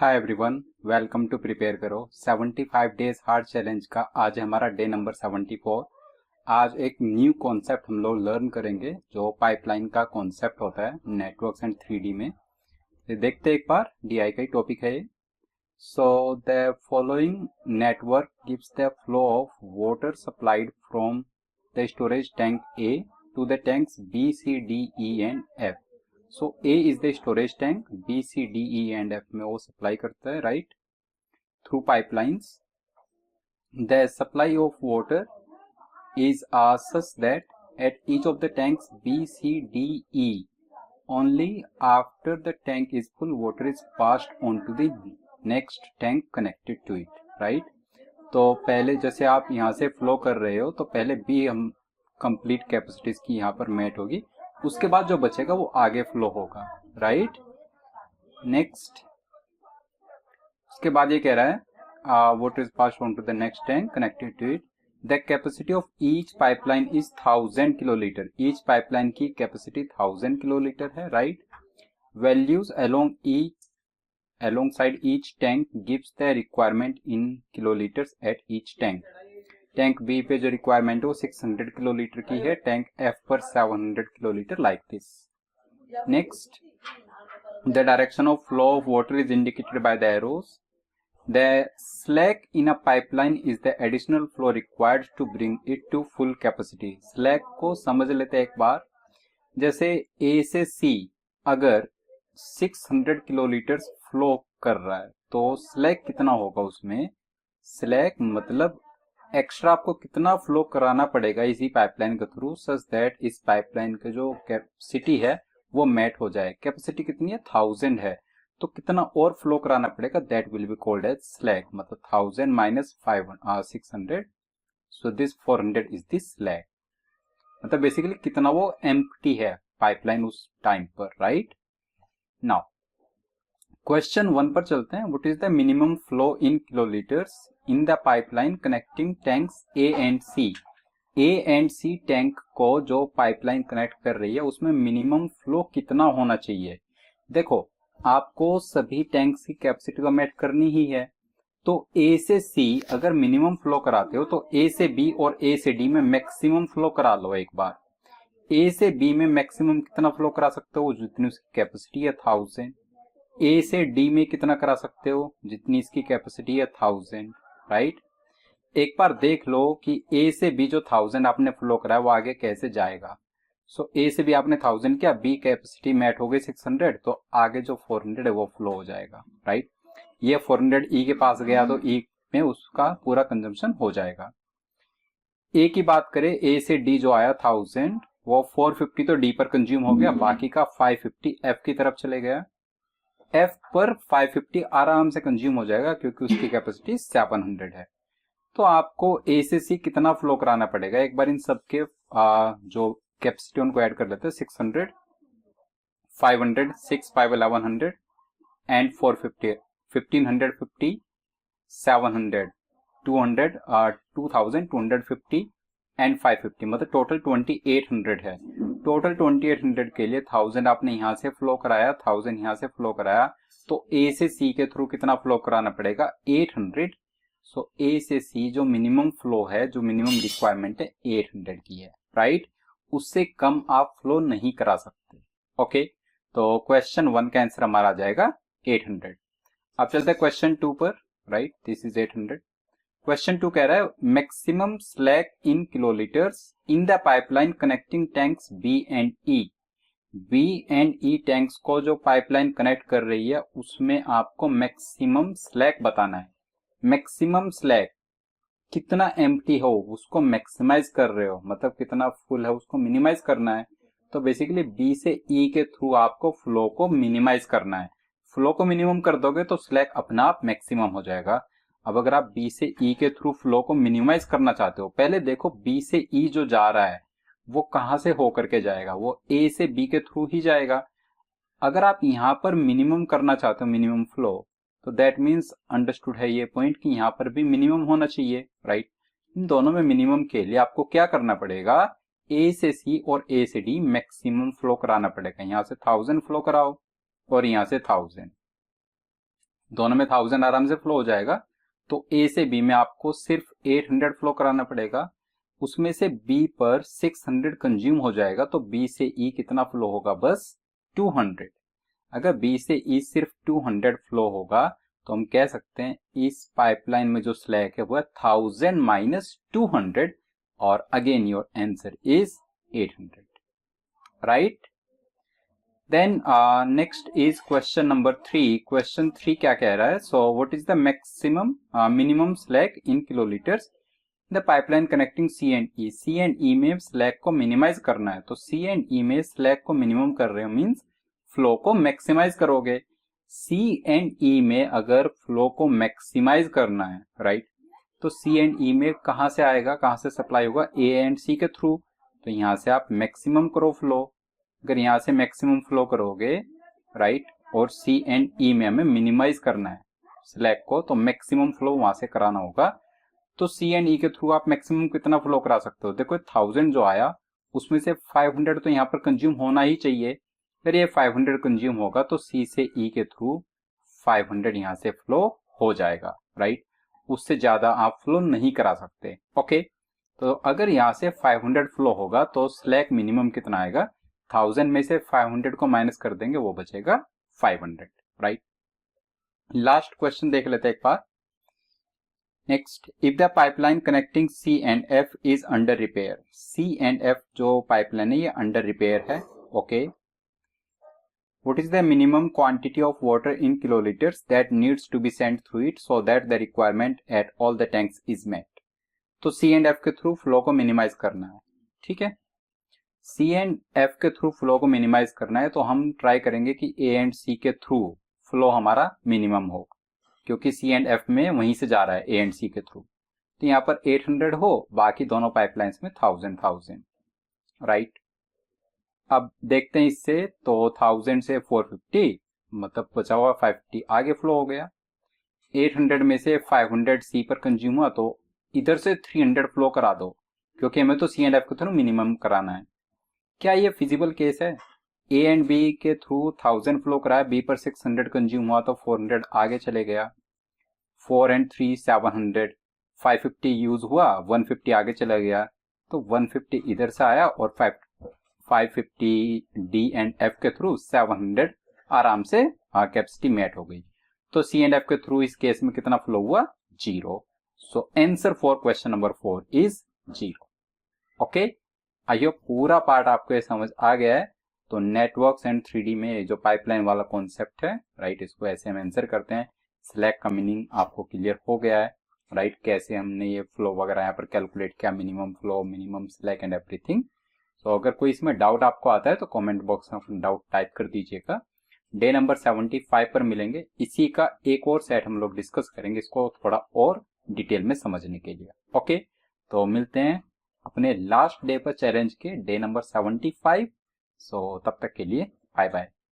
Hi everyone, welcome to prepare करो 75 days hard challenge का आज है हमारा डे नंबर 74। आज एक न्यू कॉन्सेप्ट हम लोग लर्न करेंगे जो पाइपलाइन का कॉन्सेप्ट होता है नेटवर्क्स एंड 3D में। तो देखते हैं एक बार, डीआई का ही टॉपिक है ये। So the following network gives the flow of water supplied from the storage tank A to the tanks B C D E and F. So A is the storage tank, B, C, D, E and F में वो supply करता है, right, through pipelines. The supply of water is such that at each of the tanks B, C, D, E, only after the tank is full water is passed on to the next tank connected to it, right। तो पहले जैसे आप यहाँ से flow कर रहे हो तो पहले B हम कंप्लीट कैपेसिटीज की यहाँ पर मैट होगी, उसके बाद जो बचेगा वो आगे फ्लो होगा, राइट। नेक्स्ट, उसके बाद ये कह रहा है water is passed on to the next tank connected to it. The capacity of each pipeline is 1000 kilolitre. Each pipeline की कैपेसिटी 1000 किलोलीटर है, right. Values alongside each tank gives the requirement in kiloliters at each tank। Tank B पे जो requirement है वो 600 kilolitre की है, tank F पर 700 kilolitre, like this. Next, the direction of flow of water is indicated by the arrows. The slack in a pipeline is the additional flow required to bring it to full capacity. Slack को समझ लेते हैं एक बार। जैसे ए से सी अगर 600 kilolitre flow कर रहा है तो स्लैक कितना होगा उसमें। स्लैक मतलब एक्स्ट्रा आपको कितना फ्लो कराना पड़ेगा इसी पाइपलाइन के थ्रू सच दैट इस पाइपलाइन का जो कैपेसिटी है वो मैट हो जाए। कैपेसिटी कितनी है, 1000 है, तो कितना और फ्लो कराना पड़ेगा, that will be called as slack. मतलब 1000 minus 600, so this 400 is this slack. मतलब बेसिकली कितना वो एम्प्टी है पाइपलाइन उस टाइम पर, राइट। नाउ क्वेश्चन 1 पर चलते हैं। What is the minimum flow in kilolitres in the pipeline connecting tanks A and C. A and C tank को जो पाइपलाइन कनेक्ट कर रही है उसमें मिनिमम फ्लो कितना होना चाहिए। देखो, आपको सभी टैंक्स की कैपेसिटी को मैट करनी ही है, तो ए से सी अगर मिनिमम फ्लो कराते हो तो ए से बी और ए से डी में मैक्सिमम फ्लो करा लो एक बार। ए से बी में मैक्सिमम कितना फ्लो करा सकते हो, जितनी उसकी कैपेसिटी है 1000। ए से डी में कितना करा सकते हो, जितनी इसकी कैपेसिटी है 1000, राइट। एक बार देख लो कि ए से बी जो 1000 आपने फ्लो कराया वो आगे कैसे जाएगा। सो ए से बी आपने 1000 किया, बी कैपेसिटी मैट हो गई 600, तो आगे जो 400 है वो फ्लो हो जाएगा, राइट। ये 400 ई के पास गया तो ई में उसका पूरा कंजम्पशन हो जाएगा। ए की बात करें, ए से डी जो आया 1000 वो 450 तो डी पर कंज्यूम हो गया, बाकी का 550 एफ की तरफ चले गया। एफ पर 550 आराम से कंज्यूम हो जाएगा क्योंकि उसकी कैपेसिटी 700 है। तो आपको ए से सी कितना फ्लो कराना पड़ेगा, एक बार इन सबके जो कैपेसिटी उनको ऐड कर लेते हैं। 600, 500, 6, 5, 1100 एंड 450, 1550, 700, 200, 2250 एंड 550, मतलब टोटल 2800 है। टोटल 2800 के लिए 1000 आपने यहां से फ्लो कराया, 1000 यहां से फ्लो कराया, तो ए से सी के थ्रू कितना फ्लो कराना पड़ेगा, 800। सो ए से सी जो मिनिमम फ्लो है, जो मिनिमम रिक्वायरमेंट है 800 की है, राइट। उससे कम आप फ्लो नहीं करा सकते, ओके। तो क्वेश्चन 1 का आंसर हमारा आ जाएगा 800। अब चलते हैं क्वेश्चन 2 पर, राइट, दिस इज 800। क्वेश्चन 2 कह रहा है maximum slack in kilolitres in the pipeline connecting tanks B and E. B and E tanks को जो पाइपलाइन कनेक्ट कर रही है उसमें आपको मैक्सिमम स्लैक बताना है। मैक्सिमम स्लैक कितना एम्प्टी हो उसको मैक्सिमाइज कर रहे हो, मतलब कितना फुल है उसको मिनिमाइज करना है। तो बेसिकली बी से ई के थ्रू आपको फ्लो को मिनिमाइज करना है। फ्लो को मिनिमम कर दोगे तो स्लैक अपना आप मैक्सिमम हो जाएगा। अब अगर आप बी से ई के थ्रू फ्लो को मिनिमाइज करना चाहते हो, पहले देखो बी से ई जो जा रहा है वो कहां से होकर के जाएगा, वो ए से बी के थ्रू ही जाएगा। अगर आप यहां पर मिनिमम करना चाहते हो, मिनिमम फ्लो, तो दैट मीन्स अंडरस्टूड है ये पॉइंट कि यहां पर भी मिनिमम होना चाहिए, राइट। इन दोनों में मिनिमम के लिए आपको क्या करना पड़ेगा, ए से सी और ए से डी मैक्सिमम फ्लो कराना पड़ेगा। यहां से 1000 फ्लो कराओ और यहां से 1000, दोनों में 1000 आराम से फ्लो हो जाएगा। तो ए से बी में आपको सिर्फ 800 फ्लो कराना पड़ेगा, उसमें से बी पर 600 कंज्यूम हो जाएगा, तो बी से ई कितना फ्लो होगा, बस 200। अगर बी से ई सिर्फ 200 फ्लो होगा तो हम कह सकते हैं इस पाइपलाइन में जो स्लैक है वो है 1000 माइनस 200, और again your answer is 800, right. Then next is question number 3। Question 3 क्या कह रहा है, so what is the maximum minimum slack in kilolitres the pipeline connecting C and E. C and E में slack को minimise करना है, तो सी and E में स्लैक को मिनिमम कर रहे हो मीन्स फ्लो को मैक्सिमाइज करोगे। सी एंड ई में अगर फ्लो को मैक्सिमाइज करना है, राइट, तो सी एंड ई में कहां से आएगा, कहां से सप्लाई होगा, ए एंड सी के थ्रू। तो यहां से आप मैक्सिमम करो फ्लो। अगर यहां से मैक्सिमम फ्लो करोगे, राइट, और सी एंड ई में हमें मिनिमाइज करना है स्लैक को, तो मैक्सिमम फ्लो वहां से कराना होगा। तो सी एंड ई के थ्रू आप मैक्सिमम कितना फ्लो करा सकते हो, देखो 1000 जो आया उसमें से 500 तो यहाँ पर कंज्यूम होना ही चाहिए। अगर ये 500 कंज्यूम होगा तो सी से ई के थ्रू 500 यहाँ से फ्लो हो जाएगा, राइट। उससे ज्यादा आप फ्लो नहीं करा सकते, ओके। तो अगर यहाँ से 500 फ्लो होगा तो स्लैक मिनिमम कितना आएगा, 1000 में से 500 को माइनस कर देंगे, वो बचेगा 500, राइट। लास्ट क्वेश्चन देख लेते हैं एक बार। Next, if the pipeline connecting C and F is under repair. C and F जो पाइपलाइन है ये अंडर रिपेयर है, okay. What is the minimum quantity of water in kiloliters that needs to be sent through it so that the requirement at all the tanks is met? तो सी and F के through flow को minimise करना है, ठीक है। सी and F के through flow को minimise करना है तो हम ट्राई करेंगे कि ए एंड सी के थ्रू फ्लो हमारा मिनिमम हो, क्योंकि सी एंड एफ में वहीं से जा रहा है ए एंड सी के थ्रू। तो यहाँ पर 800 हो, बाकी दोनों पाइपलाइंस में 1000, राइट। अब देखते हैं इससे, तो 1000 से 450 मतलब बचा हुआ 550 आगे फ्लो हो गया। 800 में से 500 सी पर कंज्यूम हुआ, तो इधर से 300 फ्लो करा दो, क्योंकि हमें तो सी एंड एफ के थ्रू मिनिमम कराना है। क्या ये फिजिबल केस है? ए एंड बी के थ्रू 1000 फ्लो कराया, बी पर 600 कंज्यूम हुआ तो 400 आगे चले गया, 4 and 3 700, 550 यूज हुआ, 150 आगे चला गया, तो 150 इधर से आया और 550 डी एंड एफ के थ्रू 700 आराम से कैपेसिटी मेट हो गई। तो सी एंड एफ के थ्रू इस केस में कितना फ्लो हुआ, 0। So answer for question number 4 is 0, okay. I hope पूरा पार्ट आपको ये समझ आ गया है। तो नेटवर्क्स एंड 3D में जो पाइपलाइन वाला कॉन्सेप्ट है, राइट, इसको ऐसे हम आंसर करते हैं। स्लैक का मीनिंग आपको क्लियर हो गया है, राइट, कैसे हमने ये फ्लो वगैरह यहाँ पर कैलकुलेट किया, minimum flow, minimum slack and everything. तो अगर कोई इसमें डाउट आपको आता है तो कमेंट बॉक्स में अपना डाउट टाइप कर दीजिएगा। डे नंबर 75 पर मिलेंगे, इसी का एक और सेट हम लोग डिस्कस करेंगे, इसको थोड़ा और डिटेल में समझने के लिए, ओके। तो मिलते हैं अपने लास्ट डे पर चैलेंज के, डे नंबर 75। सो तब तक के लिए बाय बाय।